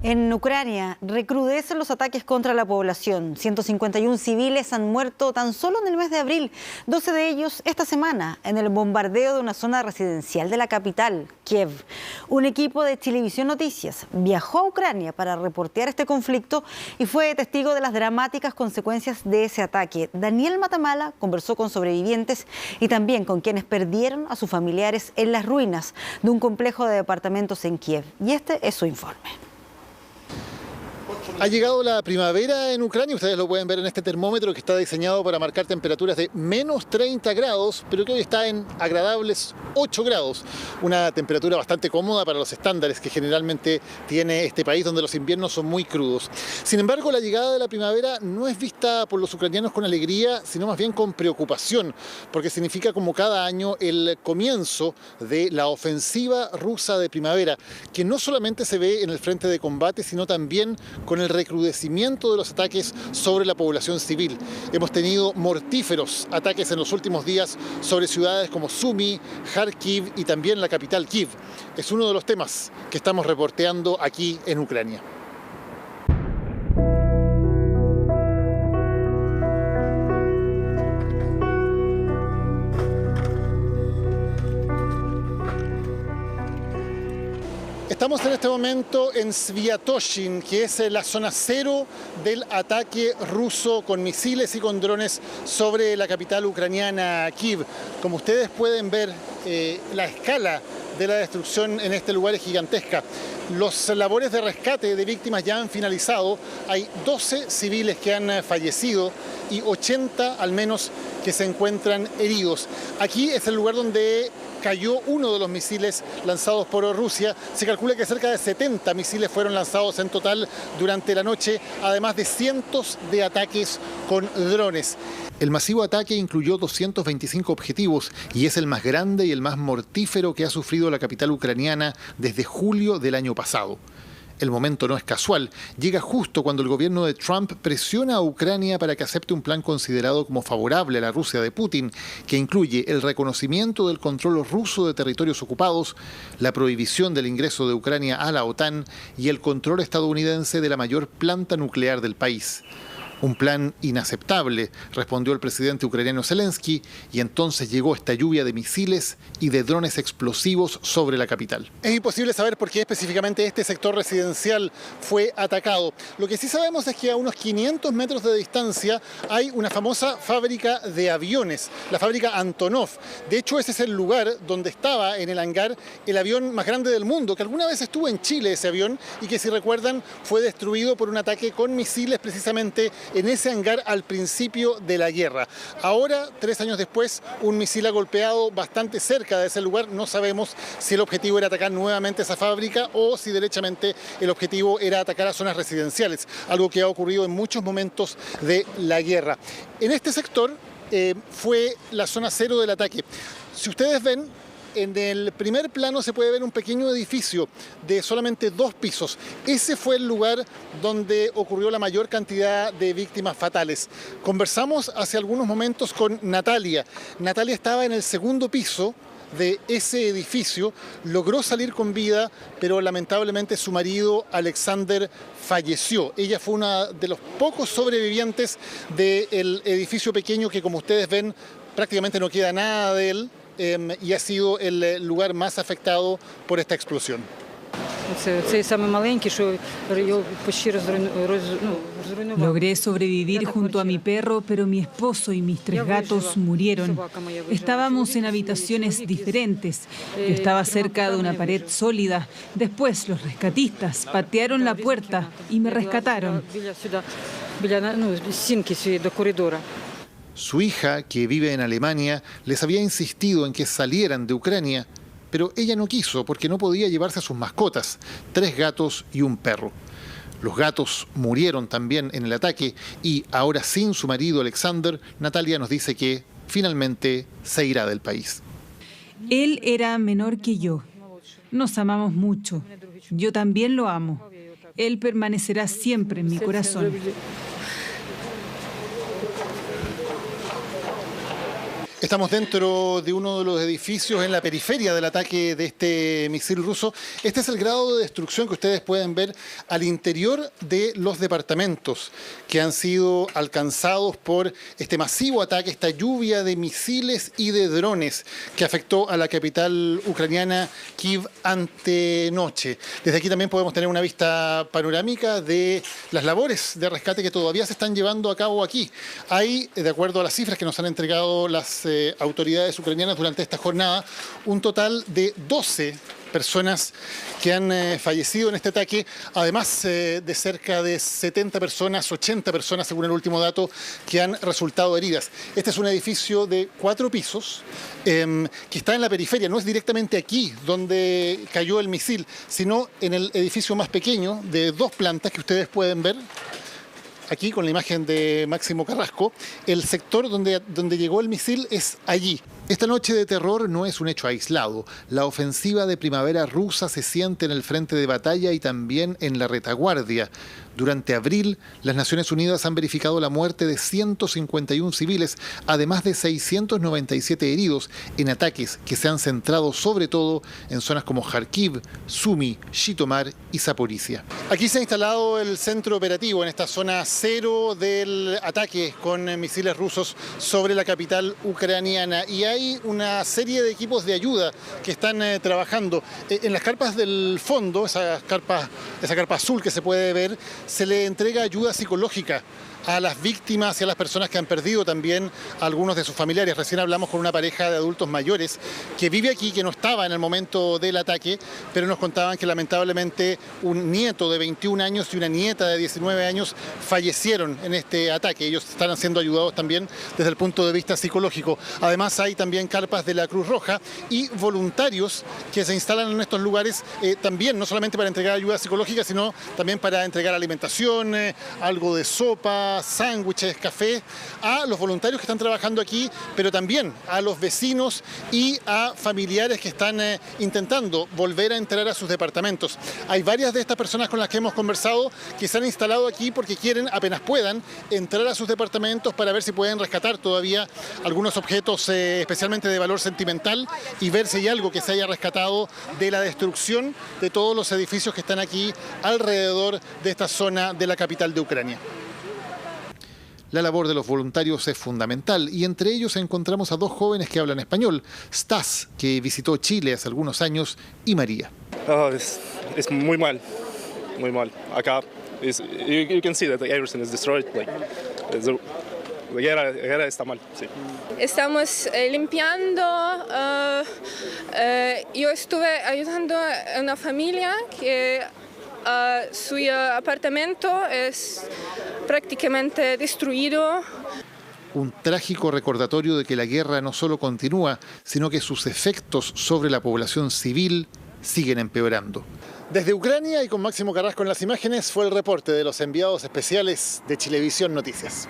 En Ucrania recrudecen los ataques contra la población. 151 civiles han muerto tan solo en el mes de abril, 12 de ellos esta semana, en el bombardeo de una zona residencial de la capital, Kiev. Un equipo de Chilevisión Noticias viajó a Ucrania para reportear este conflicto y fue testigo de las dramáticas consecuencias de ese ataque. Daniel Matamala conversó con sobrevivientes y también con quienes perdieron a sus familiares en las ruinas de un complejo de departamentos en Kiev. Y este es su informe. Ha llegado la primavera en Ucrania, ustedes lo pueden ver en este termómetro que está diseñado para marcar temperaturas de menos 30 grados, pero que hoy está en agradables 8 grados. Una temperatura bastante cómoda para los estándares que generalmente tiene este país, donde los inviernos son muy crudos. Sin embargo, la llegada de la primavera no es vista por los ucranianos con alegría, sino más bien con preocupación, porque significa como cada año el comienzo de la ofensiva rusa de primavera, que no solamente se ve en el frente de combate, sino también con el recrudecimiento de los ataques sobre la población civil. Hemos tenido mortíferos ataques en los últimos días sobre ciudades como Sumy, Kharkiv y también la capital Kiev. Es uno de los temas que estamos reporteando aquí en Ucrania. Estamos en este momento en Sviatoshin, que es la zona cero del ataque ruso con misiles y con drones sobre la capital ucraniana, Kiev. Como ustedes pueden ver, la escala de la destrucción en este lugar es gigantesca. Los labores de rescate de víctimas ya han finalizado. Hay 12 civiles que han fallecido y 80 al menos que se encuentran heridos. Aquí es el lugar donde cayó uno de los misiles lanzados por Rusia. Se calcula que cerca de 70 misiles fueron lanzados en total durante la noche, además de cientos de ataques con drones. El masivo ataque incluyó 225 objetivos y es el más grande y el más mortífero que ha sufrido la capital ucraniana desde julio del año pasado. El momento no es casual, llega justo cuando el gobierno de Trump presiona a Ucrania para que acepte un plan considerado como favorable a la Rusia de Putin, que incluye el reconocimiento del control ruso de territorios ocupados, la prohibición del ingreso de Ucrania a la OTAN y el control estadounidense de la mayor planta nuclear del país. Un plan inaceptable, respondió el presidente ucraniano Zelensky, y entonces llegó esta lluvia de misiles y de drones explosivos sobre la capital. Es imposible saber por qué específicamente este sector residencial fue atacado. Lo que sí sabemos es que a unos 500 metros de distancia hay una famosa fábrica de aviones, la fábrica Antonov. De hecho, ese es el lugar donde estaba en el hangar el avión más grande del mundo, que alguna vez estuvo en Chile ese avión y que, si recuerdan, fue destruido por un ataque con misiles precisamente en ese hangar al principio de la guerra. Ahora, 3 años después, un misil ha golpeado bastante cerca de ese lugar. No sabemos si el objetivo era atacar nuevamente esa fábrica o si derechamente el objetivo era atacar a zonas residenciales, algo que ha ocurrido en muchos momentos de la guerra. En este sector fue la zona cero del ataque. Si ustedes ven, en el primer plano se puede ver un pequeño edificio de solamente 2 pisos. Ese fue el lugar donde ocurrió la mayor cantidad de víctimas fatales. Conversamos hace algunos momentos con Natalia. Natalia estaba en el segundo piso de ese edificio, logró salir con vida, pero lamentablemente su marido Alexander falleció. Ella fue una de los pocos sobrevivientes del edificio pequeño que, como ustedes ven, prácticamente no queda nada de él. Y ha sido el lugar más afectado por esta explosión. Logré sobrevivir junto a mi perro, pero mi esposo y mis 3 gatos murieron. Estábamos en habitaciones diferentes. Yo estaba cerca de una pared sólida. Después los rescatistas patearon la puerta y me rescataron. Su hija, que vive en Alemania, les había insistido en que salieran de Ucrania, pero ella no quiso porque no podía llevarse a sus mascotas, 3 gatos y un perro. Los gatos murieron también en el ataque y ahora, sin su marido Alexander, Natalia nos dice que finalmente se irá del país. Él era menor que yo. Nos amamos mucho. Yo también lo amo. Él permanecerá siempre en mi corazón. Estamos dentro de uno de los edificios en la periferia del ataque de este misil ruso. Este es el grado de destrucción que ustedes pueden ver al interior de los departamentos que han sido alcanzados por este masivo ataque, esta lluvia de misiles y de drones que afectó a la capital ucraniana, Kiev, antenoche. Desde aquí también podemos tener una vista panorámica de las labores de rescate que todavía se están llevando a cabo aquí. Hay, de acuerdo a las cifras que nos han entregado las autoridades ucranianas durante esta jornada, un total de 12 personas que han fallecido en este ataque, además de cerca de 70 personas, 80 personas según el último dato, que han resultado heridas. Este es un edificio de 4 pisos que está en la periferia, no es directamente aquí donde cayó el misil, sino en el edificio más pequeño de 2 plantas que ustedes pueden ver. Aquí con la imagen de Máximo Carrasco, el sector donde llegó el misil es allí. Esta noche de terror no es un hecho aislado. La ofensiva de primavera rusa se siente en el frente de batalla y también en la retaguardia. Durante abril, las Naciones Unidas han verificado la muerte de 151 civiles, además de 697 heridos en ataques que se han centrado sobre todo en zonas como Kharkiv, Sumy, Zhytomyr y Zaporizhia. Aquí se ha instalado el centro operativo en esta zona cero del ataque con misiles rusos sobre la capital ucraniana y hay una serie de equipos de ayuda que están trabajando. En las carpas del fondo, esa carpa azul que se puede ver, se le entrega ayuda psicológica a las víctimas y a las personas que han perdido también a algunos de sus familiares. Recién hablamos con una pareja de adultos mayores que vive aquí, que no estaba en el momento del ataque, pero nos contaban que lamentablemente un nieto de 21 años y una nieta de 19 años fallecieron en este ataque. Ellos están siendo ayudados también desde el punto de vista psicológico. Además hay también carpas de la Cruz Roja y voluntarios que se instalan en estos lugares también, no solamente para entregar ayuda psicológica, sino también para entregar alimentación, algo de sopa, sándwiches, café, a los voluntarios que están trabajando aquí, pero también a los vecinos y a familiares que están intentando volver a entrar a sus departamentos. Hay varias de estas personas con las que hemos conversado que se han instalado aquí porque quieren, apenas puedan, entrar a sus departamentos para ver si pueden rescatar todavía algunos objetos especialmente de valor sentimental y ver si hay algo que se haya rescatado de la destrucción de todos los edificios que están aquí alrededor de esta zona de la capital de Ucrania. La labor de los voluntarios es fundamental y entre ellos encontramos a 2 jóvenes que hablan español, Stas, que visitó Chile hace algunos años, y María. Es muy mal, muy mal. Acá, you can see that everything is destroyed. La guerra está mal, sí. Estamos limpiando. Yo estuve ayudando a una familia que su apartamento es prácticamente destruido. Un trágico recordatorio de que la guerra no solo continúa, sino que sus efectos sobre la población civil siguen empeorando. Desde Ucrania y con Máximo Carrasco en las imágenes fue el reporte de los enviados especiales de Chilevisión Noticias.